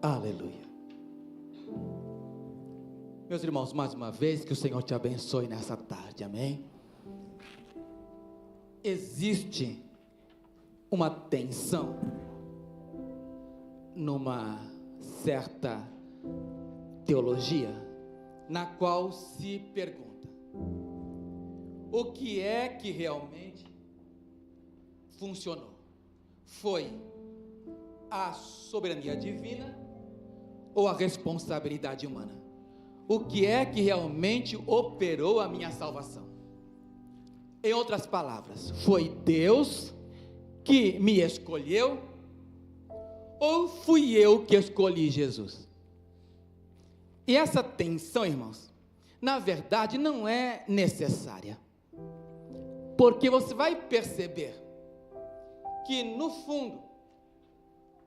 Aleluia. Meus irmãos, mais uma vez, que o Senhor te abençoe nessa tarde, amém? Existe uma tensão numa certa teologia, na qual se pergunta: o que é que realmente funcionou? Foi a soberania divina ou a responsabilidade humana? O que é que realmente operou a minha salvação? Em outras palavras, foi Deus que me escolheu ou fui eu que escolhi Jesus? E essa tensão, irmãos, na verdade não é necessária, porque você vai perceber que no fundo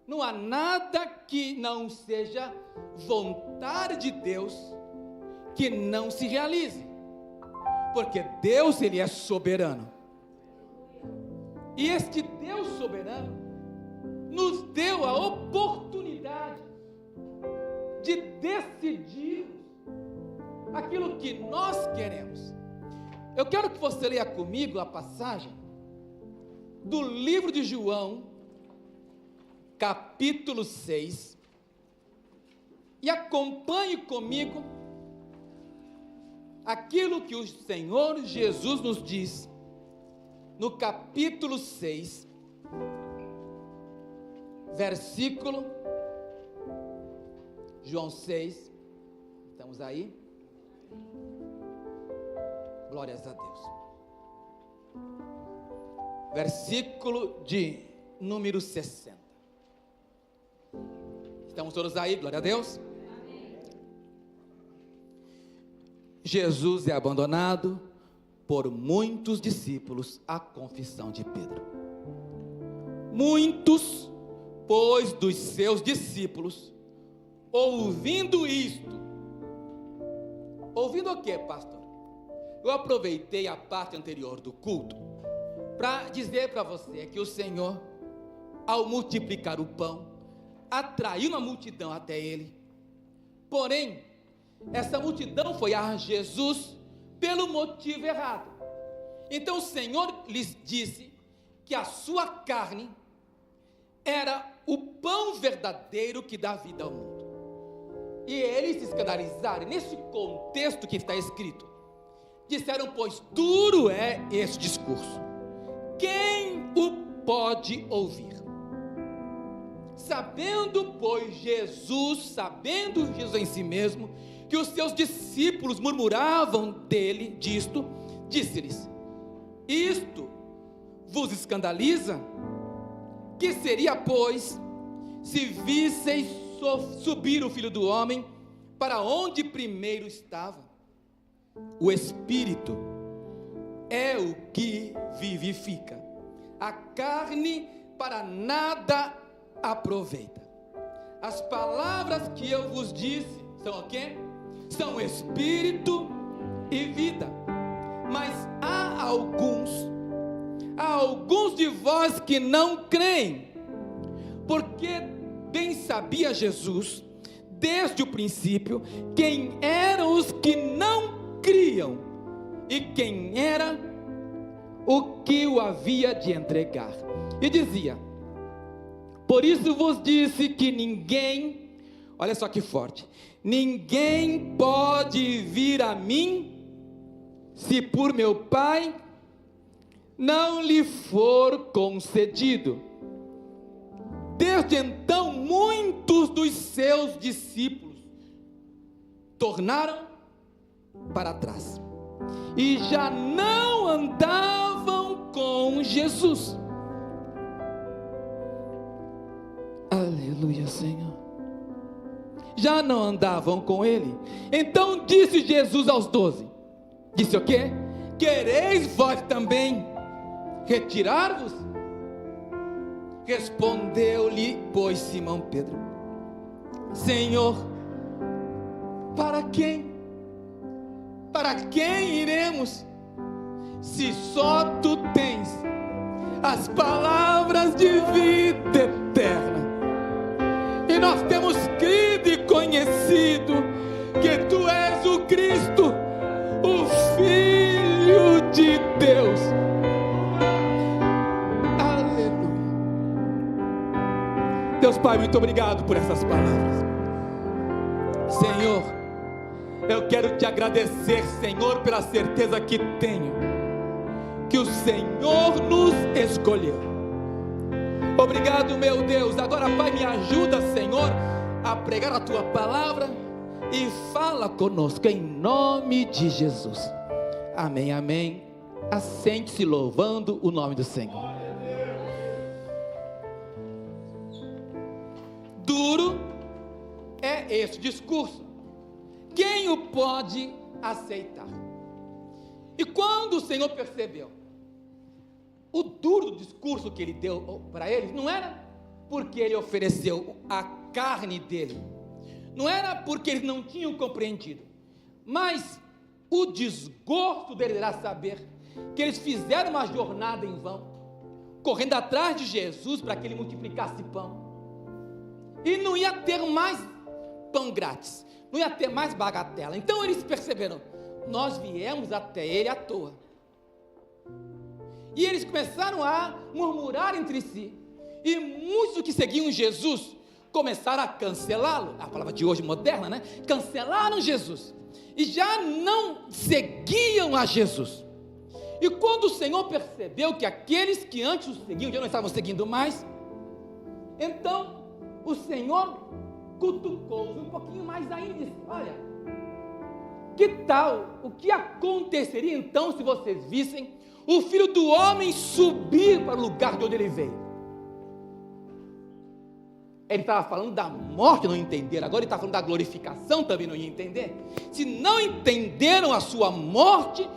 não há nada que não seja vontade de Deus que não se realize, porque Deus, Ele é soberano, e este Deus soberano nos deu a oportunidade de decidir aquilo que nós queremos. Eu quero que você leia comigo a passagem do livro de João, capítulo 6, e acompanhe comigo aquilo que o Senhor Jesus nos diz no capítulo 6, versículo, João 6, estamos aí? Glórias a Deus. Versículo de número 60. Estamos todos aí? Glória a Deus. Jesus é abandonado por muitos discípulos à confissão de Pedro. Muitos, pois, dos seus discípulos, ouvindo isto, ouvindo o que, pastor? Eu aproveitei a parte anterior do culto para dizer para você que o Senhor, ao multiplicar o pão, atraiu uma multidão até Ele. Porém, essa multidão foi a Jesus pelo motivo errado. Então o Senhor lhes disse que a sua carne era o pão verdadeiro que dá vida ao mundo. E eles se escandalizaram. Nesse contexto que está escrito, disseram: pois duro é esse discurso, quem o pode ouvir? Sabendo Jesus em si mesmo, que os seus discípulos murmuravam dele, disse-lhes: isto vos escandaliza? Que seria, pois, se visseis subir o Filho do Homem para onde primeiro estava? O Espírito é o que vivifica, a carne para nada aproveita. As palavras que eu vos disse são o quê? São espírito e vida. Mas há alguns de vós que não creem, porque bem sabia Jesus desde o princípio quem eram os que não criam e quem era o que o havia de entregar. E dizia: por isso vos disse que ninguém, olha só que forte, ninguém pode vir a mim se por meu Pai não lhe for concedido. Desde então, muitos dos seus discípulos tornaram para trás e já não andavam com Jesus. Aleluia, Senhor. Já não andavam com Ele. Então disse Jesus aos 12, disse o quê? Quereis vós também retirar-vos? Respondeu-lhe, pois, Simão Pedro: Senhor, para quem? Para quem iremos? Se só Tu tens as palavras de vida eterna. E nós temos crido e conhecido que Tu és o Cristo, o Filho de Deus. Aleluia. Deus Pai, muito obrigado por essas palavras. Senhor, eu quero Te agradecer, Senhor, pela certeza que tenho que o Senhor nos escolheu. Obrigado, meu Deus. Agora, Pai, me ajuda, Senhor, a pregar a Tua palavra e fala conosco em nome de Jesus. Amém, amém. Assente-se louvando o nome do Senhor. Duro é esse discurso. Quem o pode aceitar? E quando o Senhor percebeu o duro discurso que Ele deu para eles, não era porque Ele ofereceu a carne dele, não era porque eles não tinham compreendido, mas o desgosto deles era saber que eles fizeram uma jornada em vão, correndo atrás de Jesus para que Ele multiplicasse pão, e não ia ter mais pão grátis, não ia ter mais bagatela. Então eles perceberam, nós viemos até Ele à toa. E eles começaram a murmurar entre si, e muitos que seguiam Jesus começaram a cancelá-lo. A palavra de hoje moderna, né? Cancelaram Jesus e já não seguiam a Jesus. E quando o Senhor percebeu que aqueles que antes o seguiam já não estavam seguindo mais, então o Senhor cutucou-os um pouquinho mais ainda e disse: olha, que tal, o que aconteceria então se vocês vissem o Filho do Homem subir para o lugar de onde Ele veio? Ele estava falando da morte, não entenderam. Agora ele está falando da glorificação, também não ia entender. Se não entenderam a sua morte,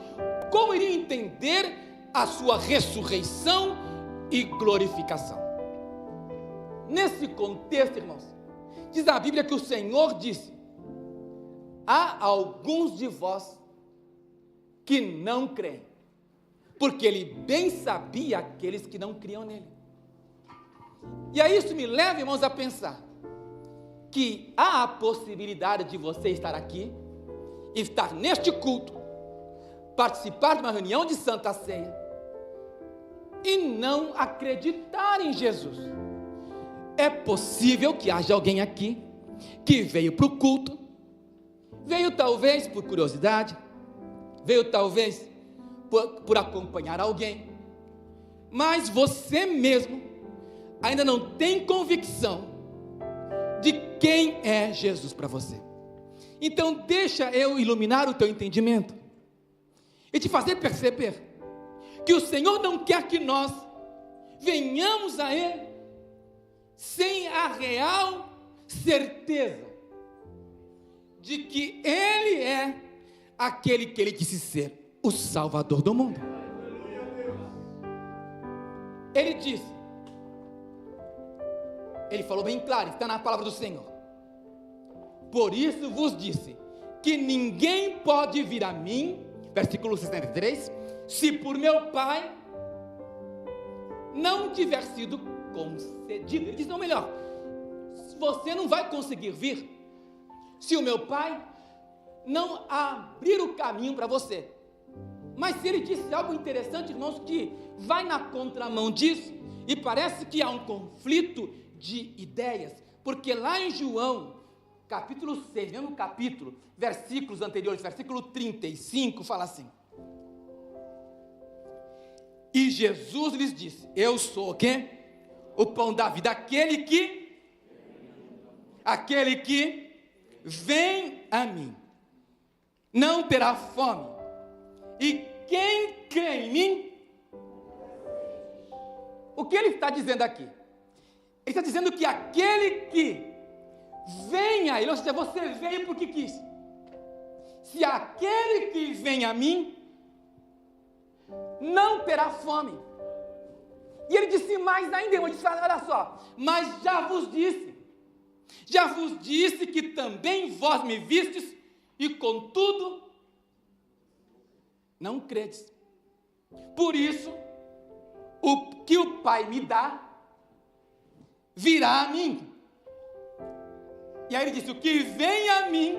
como iriam entender a sua ressurreição e glorificação? Nesse contexto, irmãos, diz a Bíblia que o Senhor disse: há alguns de vós que não creem, porque Ele bem sabia aqueles que não criam nele. E aí isso me leva, irmãos, a pensar que há a possibilidade de você estar aqui, estar neste culto, participar de uma reunião de Santa Ceia e não acreditar em Jesus. É possível que haja alguém aqui que veio para o culto, veio talvez por curiosidade, veio talvez por acompanhar alguém, mas você mesmo ainda não tem convicção de quem é Jesus para você. Então deixa eu iluminar o teu entendimento e te fazer perceber que o Senhor não quer que nós venhamos a Ele sem a real certeza de que Ele é aquele que Ele disse ser, o Salvador do mundo. Ele disse, Ele falou bem claro, está na palavra do Senhor: por isso vos disse, que ninguém pode vir a mim, versículo 63, se por meu Pai não tiver sido concedido. Ele diz, não, melhor, você não vai conseguir vir, se o meu Pai não abrir o caminho para você. Mas se Ele disse algo interessante, irmãos, que vai na contramão disso, e parece que há um conflito de ideias, porque lá em João, capítulo 6, mesmo capítulo, versículos anteriores, versículo 35, fala assim: e Jesus lhes disse: eu sou o quê? O pão da vida, aquele que vem a mim, não terá fome, e quem crê em mim, o que Ele está dizendo aqui? Ele está dizendo que aquele que vem a Ele, ou seja, você veio porque quis. Se aquele que vem a mim não terá fome. E Ele disse mais ainda, ele disse, olha só, mas já vos disse que também vós me vistes e contudo não credes. Por isso, o que o Pai me dá virá a mim. E aí ele disse: o que vem a mim,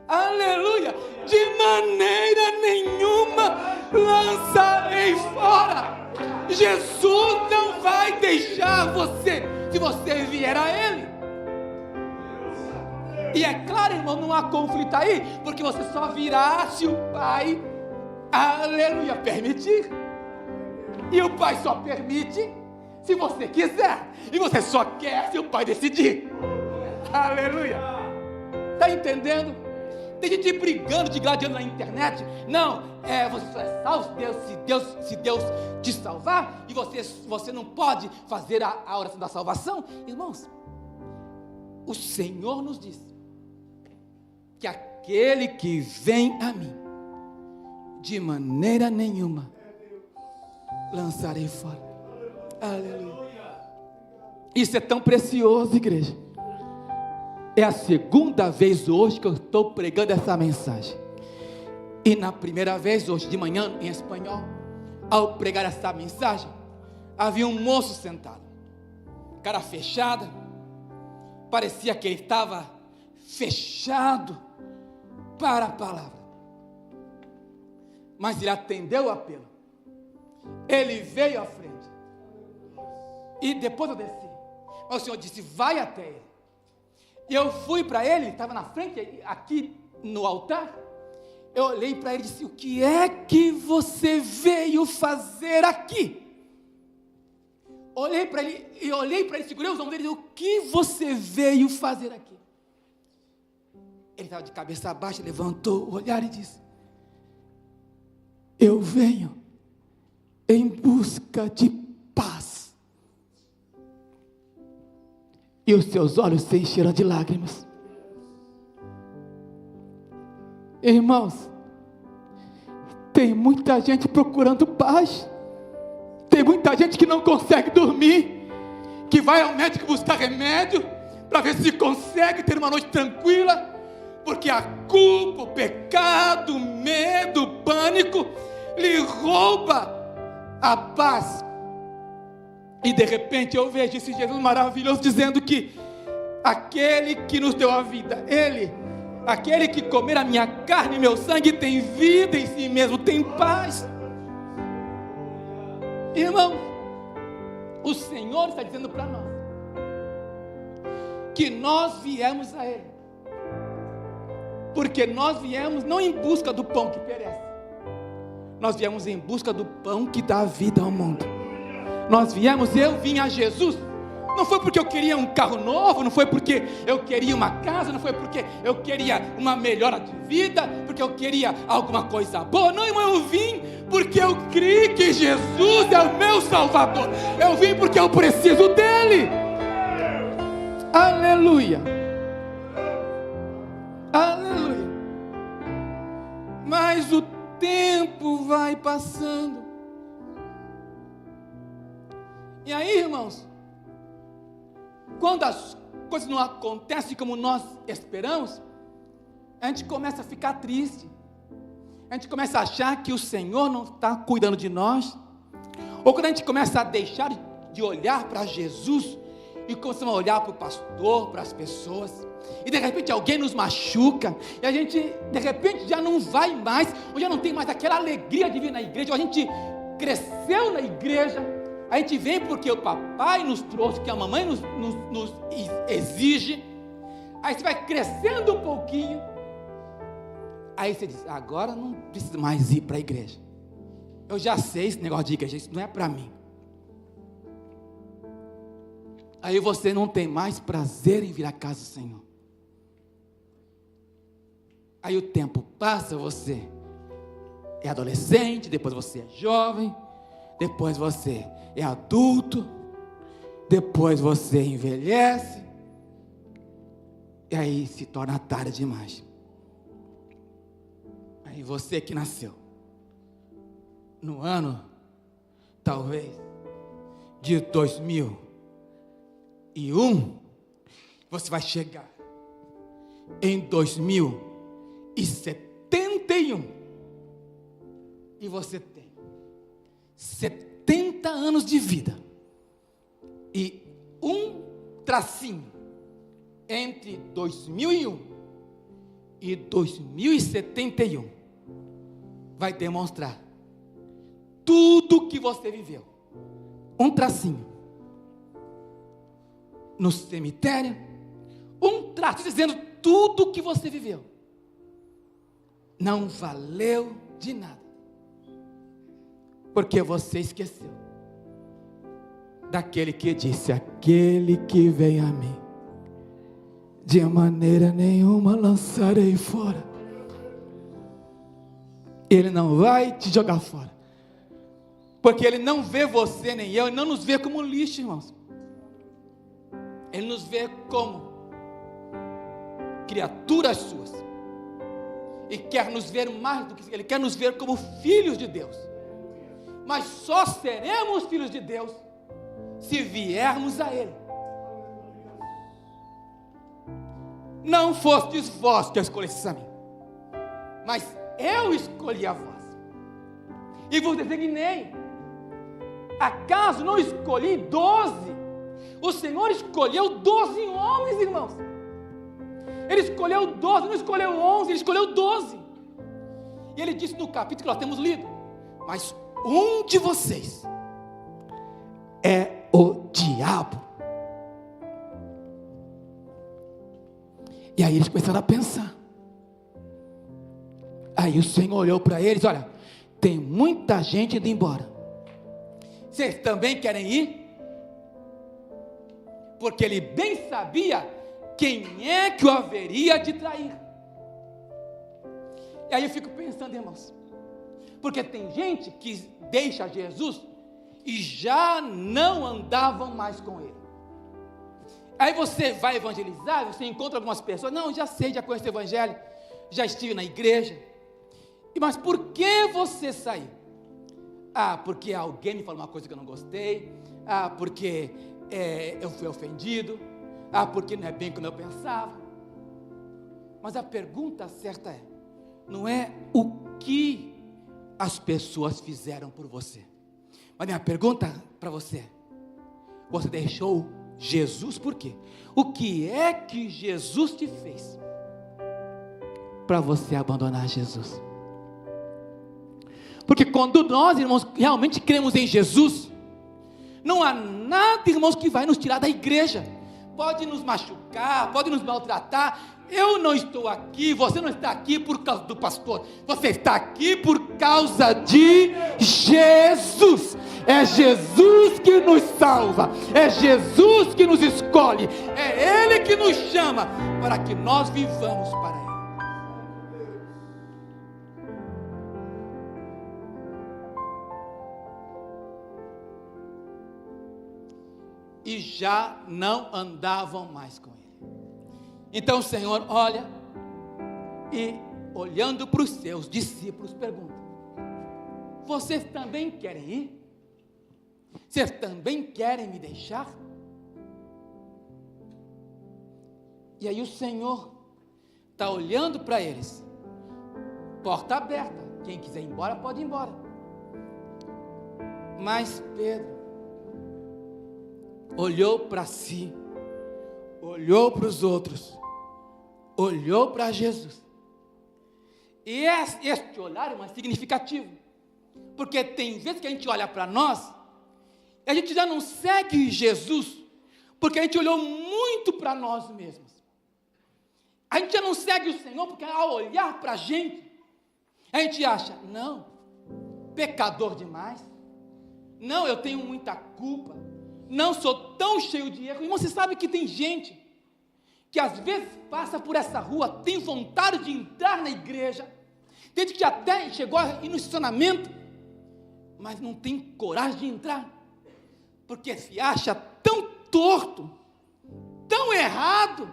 aleluia, de maneira nenhuma lançarei fora. Jesus não vai deixar você, se você vier a Ele. E é claro, irmão, não há conflito aí, porque você só virá se o Pai, aleluia, permitir. E o Pai só permite se você quiser. E você só quer se o Pai decidir. Aleluia. Está entendendo? Tem gente brigando, de gladiando na internet. Não, você só é salvo se Deus te salvar. E você não pode fazer a oração da salvação. Irmãos, o Senhor nos diz que aquele que vem a mim, de maneira nenhuma lançarei fora. Aleluia. Isso é tão precioso, igreja. É a segunda vez hoje que eu estou pregando essa mensagem. E na primeira vez, hoje de manhã, em espanhol, ao pregar essa mensagem, havia um moço sentado, cara fechada, parecia que ele estava fechado para a palavra. Mas ele atendeu o apelo. Ele veio à frente. E depois eu desci. Mas o Senhor disse: vai até ele. E eu fui para ele, estava na frente, aqui no altar. Eu olhei para ele e disse: o que é que você veio fazer aqui? Olhei para ele, segurei os ombros dele e disse: o que você veio fazer aqui? Ele estava de cabeça baixa, levantou o olhar e disse: eu venho em busca de paz. E os seus olhos se encheram de lágrimas. Irmãos, tem muita gente procurando paz. Tem muita gente que não consegue dormir, que vai ao médico buscar remédio para ver se consegue ter uma noite tranquila, porque a culpa, o pecado, o medo, o pânico lhe rouba a paz. E de repente eu vejo esse Jesus maravilhoso dizendo que aquele que nos deu a vida, aquele que comer a minha carne e meu sangue tem vida em si mesmo, tem paz. Irmão, o Senhor está dizendo para nós que nós viemos a Ele, porque nós viemos não em busca do pão que perece, nós viemos em busca do pão que dá vida ao mundo. Eu vim a Jesus, não foi porque eu queria um carro novo, não foi porque eu queria uma casa, não foi porque eu queria uma melhora de vida, porque eu queria alguma coisa boa. Não, irmão, eu vim porque eu criei que Jesus é o meu Salvador. Eu vim porque eu preciso dele. Aleluia. Aleluia. Mas o tempo vai passando. E aí, irmãos, quando as coisas não acontecem como nós esperamos, a gente começa a ficar triste, a gente começa a achar que o Senhor não está cuidando de nós, ou quando a gente começa a deixar de olhar para Jesus e começamos a olhar para o pastor, para as pessoas, e de repente alguém nos machuca, e a gente de repente já não vai mais, ou já não tem mais aquela alegria de vir na igreja, ou a gente cresceu na igreja, a gente vem porque o papai nos trouxe, que a mamãe nos exige. Aí você vai crescendo um pouquinho. Aí você diz: agora não preciso mais ir para a igreja. Eu já sei esse negócio de igreja, isso não é para mim. Aí você não tem mais prazer em vir à casa do Senhor. Aí o tempo passa, você é adolescente, depois você é jovem, depois você é adulto, depois você envelhece, e aí se torna tarde demais. Aí você que nasceu no ano, talvez, de 2001, você vai chegar em 2071, e você tem 70 anos de vida, e um tracinho entre 2001 e 2071 vai demonstrar tudo que você viveu. Um tracinho no cemitério, um traço dizendo tudo que você viveu não valeu de nada, porque você esqueceu daquele que disse: aquele que vem a mim, de maneira nenhuma lançarei fora. Ele não vai te jogar fora, porque Ele não vê você nem eu, Ele não nos vê como lixo, irmãos. Ele nos vê como criaturas suas, e quer nos ver mais do que Ele quer nos ver como filhos de Deus. Mas só seremos filhos de Deus se viermos a Ele. Não fostes vós que escolhestes a mim, mas eu escolhi a vós e vos designei. Acaso não escolhi 12? O Senhor escolheu 12 homens, irmãos. Ele escolheu 12, não escolheu 11, Ele escolheu 12. E Ele disse no capítulo que nós temos lido: mas um de vocês é o diabo. E aí eles começaram a pensar. Aí o Senhor olhou para eles: olha, tem muita gente indo embora, vocês também querem ir? Porque Ele bem sabia quem é que o haveria de trair. E aí eu fico pensando, irmãos, porque tem gente que deixa Jesus e já não andavam mais com Ele. Aí você vai evangelizar, você encontra algumas pessoas: não, já sei, já conheço o Evangelho, já estive na igreja. Mas por que você saiu? Ah, porque alguém me falou uma coisa que eu não gostei. Ah, porque eu fui ofendido. Ah, porque não é bem como eu pensava. Mas a pergunta certa não é o que as pessoas fizeram por você, mas minha pergunta para você: você deixou Jesus por quê? O que é que Jesus te fez para você abandonar Jesus? Porque quando nós, irmãos, realmente cremos em Jesus, não há nada, irmãos, que vai nos tirar da igreja. Pode nos machucar, pode nos maltratar. Eu não estou aqui, você não está aqui por causa do pastor, você está aqui por causa de Jesus. É Jesus que nos salva, é Jesus que nos escolhe, é Ele que nos chama para que nós vivamos para Ele. E já não andavam mais com Ele. Então o Senhor olha e, olhando para os seus discípulos, pergunta: vocês também querem ir? Vocês também querem me deixar? E aí o Senhor está olhando para eles, porta aberta, quem quiser ir embora pode ir embora. Mas Pedro olhou para si, olhou para os outros, olhou para Jesus. E este olhar é significativo, porque tem vezes que a gente olha para nós e a gente já não segue Jesus, porque a gente olhou muito para nós mesmos. A gente já não segue o Senhor, porque ao olhar para a gente acha: não, pecador demais, não, eu tenho muita culpa, não sou tão cheio de erro. Irmão, você sabe que tem gente que às vezes passa por essa rua, tem vontade de entrar na igreja, tem gente que até chegou a ir no estacionamento, mas não tem coragem de entrar, porque se acha tão torto, tão errado,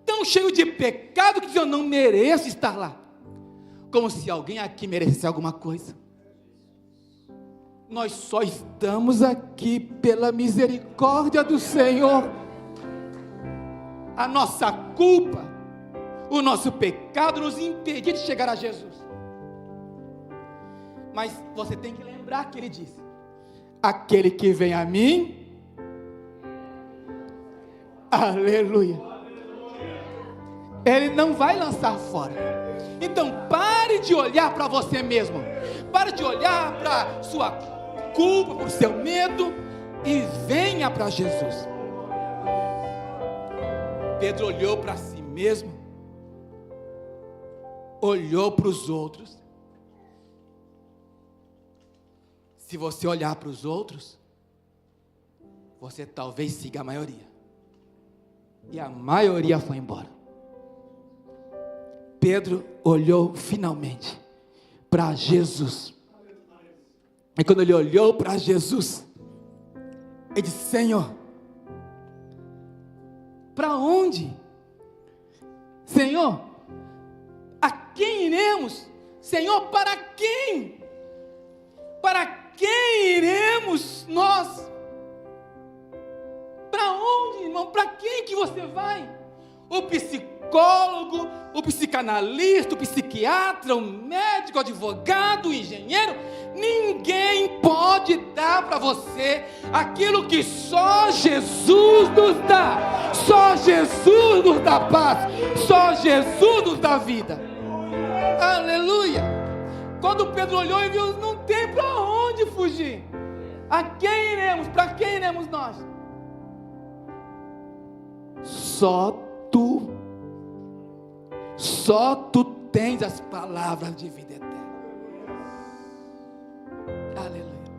tão cheio de pecado, que diz: eu não mereço estar lá. Como se alguém aqui merecesse alguma coisa. Nós só estamos aqui pela misericórdia do Senhor. A nossa culpa, o nosso pecado nos impedia de chegar a Jesus. Mas você tem que lembrar que Ele disse: aquele que vem a mim, aleluia, Ele não vai lançar fora. Então pare de olhar para você mesmo. Pare de olhar para sua culpa, para o seu medo, e venha para Jesus. Pedro olhou para si mesmo, olhou para os outros. Se você olhar para os outros, você talvez siga a maioria. E a maioria foi embora. Pedro olhou finalmente para Jesus. E quando ele olhou para Jesus, ele disse: Senhor, para onde? Senhor, a quem iremos? Senhor, para quem? Para quem iremos nós? Para onde, irmão? Para quem que você vai? O psicólogo, o psicanalista, o psiquiatra, o médico, o advogado, o engenheiro, ninguém pode dar para você aquilo que só Jesus nos dá. Só Jesus nos dá paz, só Jesus nos dá vida. Aleluia. Quando Pedro olhou e viu, não tem para onde fugir. A quem iremos? Para quem iremos nós? Só tu tens as palavras de vida eterna. Aleluia.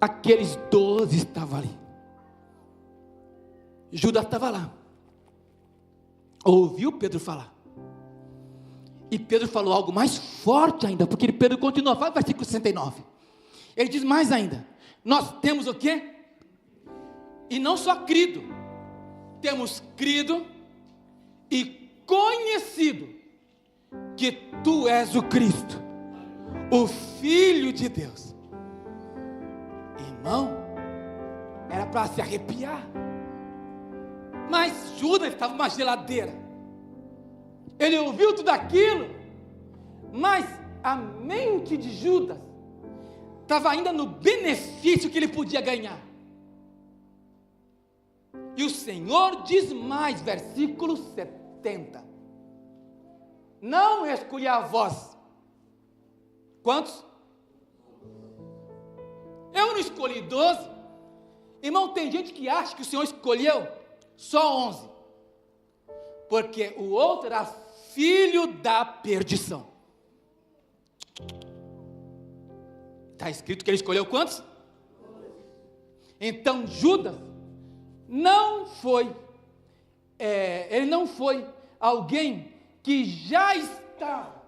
Aqueles 12 estavam ali. Judas estava lá. Ouviu Pedro falar. E Pedro falou algo mais forte ainda, porque Pedro continua, fala o versículo 69. Ele diz mais ainda: nós temos o quê? E não só crido, temos crido e conhecido que tu és o Cristo, o Filho de Deus. Irmão, era para se arrepiar. Mas Judas estava numa geladeira. Ele ouviu tudo aquilo, mas a mente de Judas estava ainda no benefício que ele podia ganhar. E o Senhor diz mais, versículo 70. Não escolhi a vós. Quantos? Eu não escolhi 12. Irmão, tem gente que acha que o Senhor escolheu só 11. Porque o outro era filho da perdição. Está escrito que ele escolheu quantos? Então Judas não foi, ele não foi alguém que já estava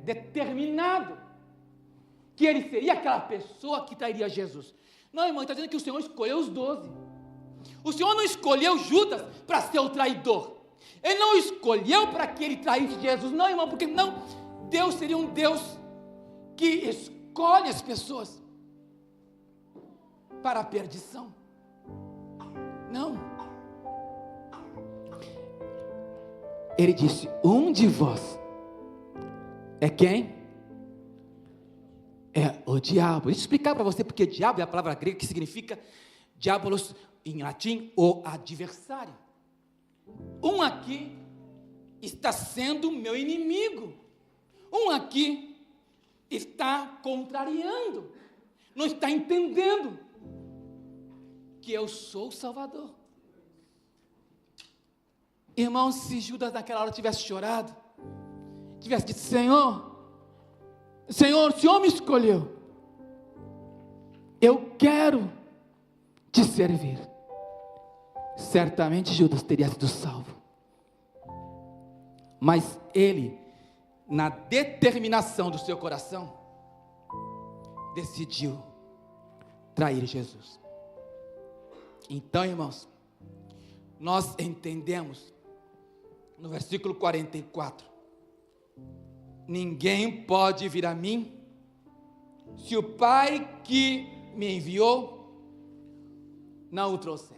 determinado que ele seria aquela pessoa que trairia Jesus. Não, irmão, ele está dizendo que o Senhor escolheu os 12. O Senhor não escolheu Judas para ser o traidor. Ele não escolheu para que ele traísse Jesus. Não, irmão, porque não, Deus seria um Deus que escolhe as pessoas para a perdição. Não. Ele disse: um de vós é quem? É o diabo. Deixa eu explicar para você porque diabo é a palavra grega que significa diabolos, em latim, o adversário. Um aqui está sendo meu inimigo. Um aqui está contrariando. Não está entendendo que eu sou o Salvador. Irmão, se Judas naquela hora tivesse chorado, tivesse dito: Senhor, o Senhor me escolheu, eu quero te servir, certamente Judas teria sido salvo. Mas ele, na determinação do seu coração, decidiu trair Jesus. Então, irmãos, nós entendemos no versículo 44: ninguém pode vir a mim se o Pai que me enviou não o trouxer,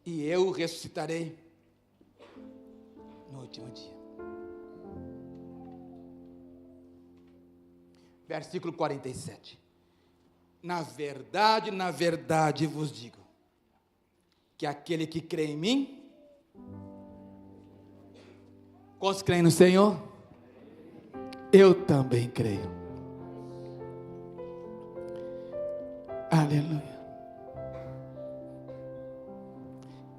e eu o ressuscitarei no último dia. Versículo 47: na verdade vos digo, que aquele que crê em mim, quantos creem no Senhor? Eu também creio. Aleluia.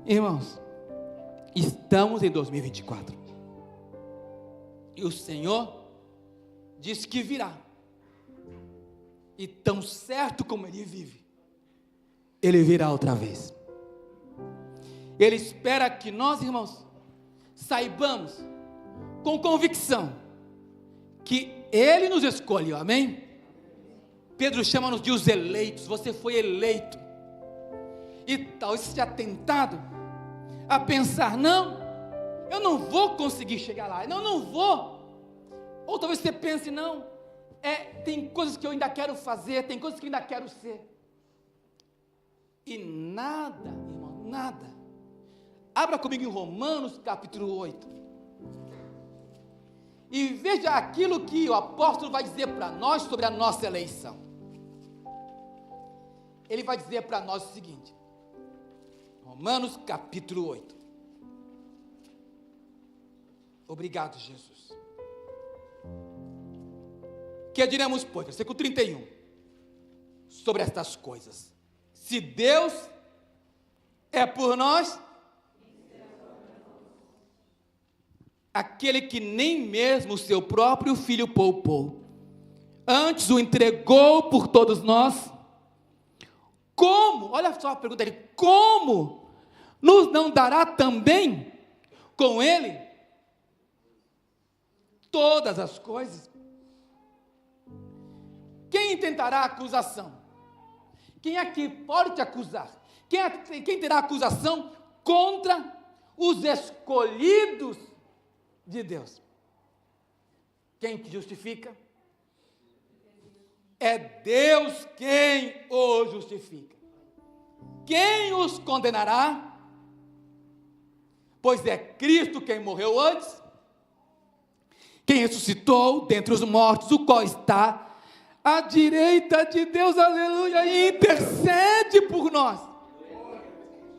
Irmãos, estamos em 2024. E o Senhor disse que virá. E tão certo como Ele vive, Ele virá outra vez. Ele espera que nós, irmãos, saibamos com convicção que Ele nos escolheu, amém? Pedro chama-nos de os eleitos. Você foi eleito. E talvez você tenha tentado a pensar, não, eu não vou conseguir chegar lá, não vou. Ou talvez você pense, não, tem coisas que eu ainda quero fazer, tem coisas que eu ainda quero ser. E nada, irmão, nada. Abra comigo em Romanos capítulo 8. E veja aquilo que o apóstolo vai dizer para nós sobre a nossa eleição. Ele vai dizer para nós o seguinte, Romanos capítulo 8. Obrigado, Jesus. Que diremos, pois, versículo 31, sobre estas coisas? Se Deus é por nós, aquele que nem mesmo o seu próprio filho poupou, antes o entregou por todos nós, como, olha só a pergunta dele, como nos não dará também com ele todas as coisas? Quem intentará acusação? Quem aqui pode te acusar? Quem terá acusação contra os escolhidos de Deus? Quem te justifica? É Deus quem os justifica. Quem os condenará? Pois é Cristo quem morreu antes, quem ressuscitou dentre os mortos, o qual está à direita de Deus, aleluia, e intercede por nós.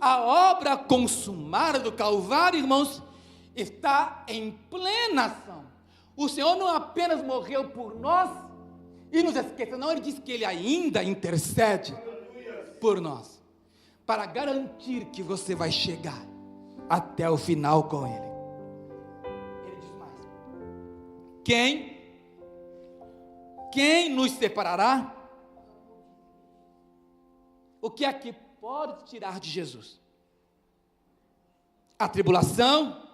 A obra consumada do Calvário, irmãos, está em plena ação. O Senhor não apenas morreu por nós e nos esqueceu, não, Ele diz que Ele ainda intercede por nós, para garantir que você vai chegar até o final com Ele. Ele diz mais, quem nos separará? O que é que pode tirar de Jesus? A tribulação,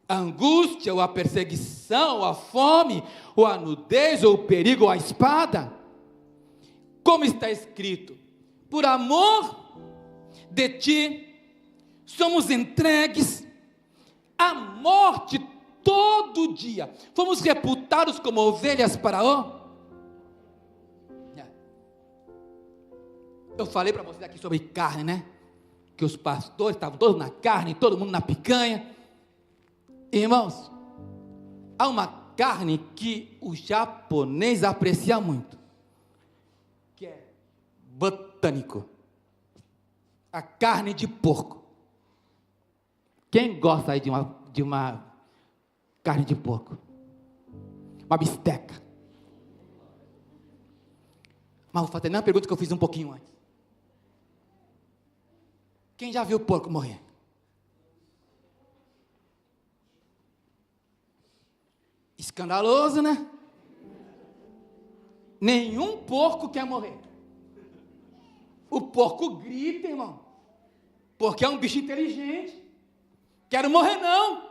a angústia, ou a perseguição, ou a fome, ou a nudez, ou o perigo, ou a espada? Como está escrito, por amor de ti, somos entregues à morte todo dia, fomos reputados como ovelhas para o... Eu falei para vocês aqui sobre carne, né? Que os pastores estavam todos na carne, todo mundo na picanha. Irmãos, há uma carne que o japonês aprecia muito, que é botânico, a carne de porco. Quem gosta aí de uma carne de porco? Uma bisteca. Mas vou fazer a mesma pergunta que eu fiz um pouquinho antes. Quem já viu porco morrer? Escandaloso, né? Nenhum porco quer morrer. O porco grita, irmão, porque é um bicho inteligente. Quero morrer não.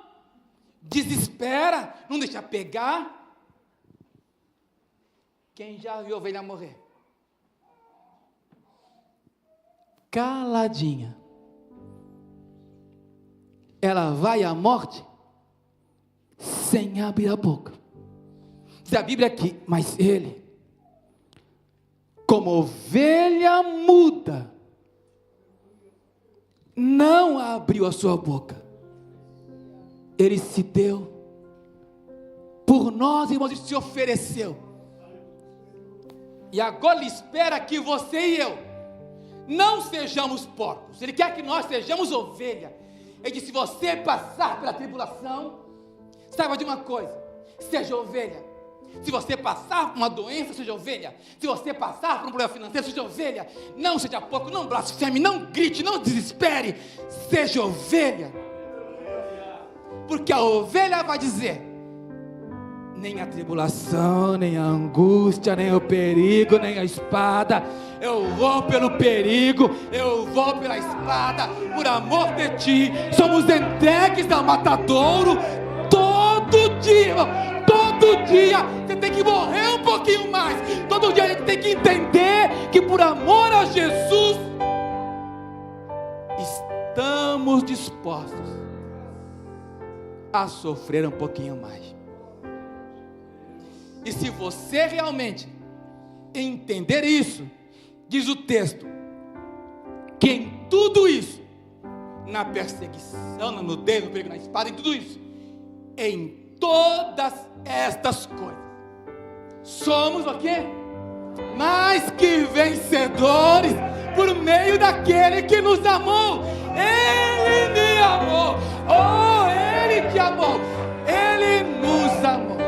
Desespera, não deixa pegar. Quem já viu ovelha morrer? Caladinha. Ela vai à morte sem abrir a boca. Diz a Bíblia aqui, mas ele, como ovelha muda, não abriu a sua boca. Ele se deu por nós, irmãos, e se ofereceu. E agora ele espera que você e eu não sejamos porcos. Ele quer que nós sejamos ovelha. Ele diz: se você passar pela tribulação, saiba de uma coisa, seja ovelha. Se você passar por uma doença, seja ovelha. Se você passar por um problema financeiro, seja ovelha. Não seja porco, não blasfeme, não grite, não desespere. Seja ovelha. Porque a ovelha vai dizer: nem a tribulação, nem a angústia, nem o perigo, nem a espada. Eu vou pelo perigo, eu vou pela espada. Por amor de ti, somos entregues ao matadouro todo dia. Todo dia você tem que morrer um pouquinho mais. Todo dia a gente tem que entender que por amor a Jesus estamos dispostos a sofrer um pouquinho mais. E se você realmente entender isso, diz o texto, que em tudo isso, na perseguição, na nudez, no perigo, na espada, em tudo isso, em todas estas coisas, somos o quê? Mais que vencedores, por meio daquele que nos amou. Ele me amou, oh, Ele te amou, Ele nos amou.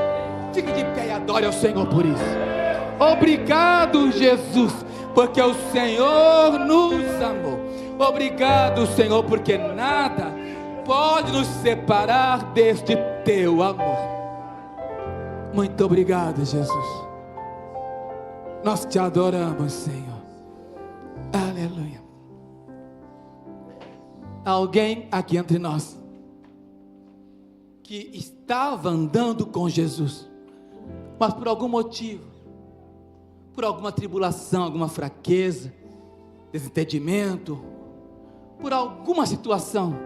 Fique de pé e adore ao Senhor por isso. Obrigado, Jesus, porque o Senhor nos amou. Obrigado, Senhor, porque nada pode nos separar deste teu amor. Muito obrigado, Jesus. Nós te adoramos, Senhor. Aleluia. Alguém aqui entre nós que estava andando com Jesus, mas por algum motivo, por alguma tribulação, alguma fraqueza, desentendimento, por alguma situação,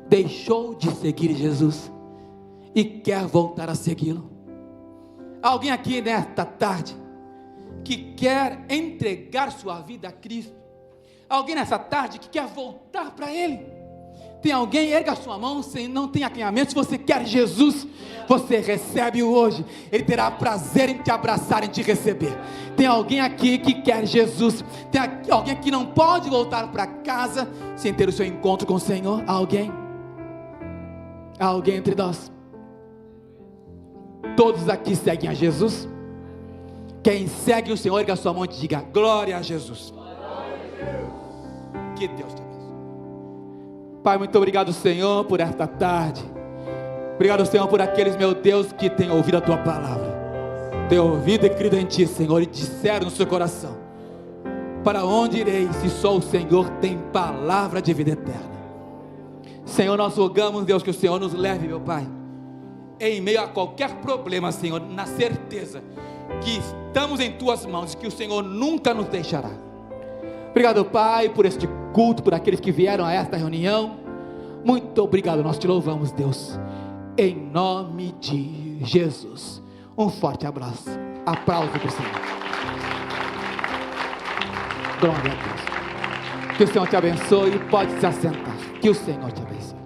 deixou de seguir Jesus e quer voltar a segui-lo. Alguém aqui nesta tarde que quer entregar sua vida a Cristo? Alguém nessa tarde que quer voltar para Ele? Tem alguém? Erga a sua mão, se não tem acanhamento. Se você quer Jesus, você recebe-o hoje. Ele terá prazer em te abraçar, em te receber. Tem alguém aqui que quer Jesus? Tem alguém que não pode voltar para casa sem ter o seu encontro com o Senhor? Alguém? Alguém entre nós? Todos aqui seguem a Jesus? Quem segue o Senhor, erga a sua mão e diga: glória a Jesus. Que Deus te abençoe. Pai, muito obrigado, Senhor, por esta tarde. Obrigado, Senhor, por aqueles, meu Deus, que têm ouvido a tua palavra, têm ouvido e crido em ti, Senhor, e disseram no seu coração: para onde irei se só o Senhor tem palavra de vida eterna? Senhor, nós rogamos, Deus, que o Senhor nos leve, meu Pai, em meio a qualquer problema, Senhor, na certeza que estamos em tuas mãos e que o Senhor nunca nos deixará. Obrigado, Pai, por este culto, por aqueles que vieram a esta reunião. Muito obrigado, nós te louvamos, Deus, em nome de Jesus. Um forte abraço. Aplauso para o Senhor. Glória a Deus. Que o Senhor te abençoe. Pode se assentar. Que o Senhor te abençoe.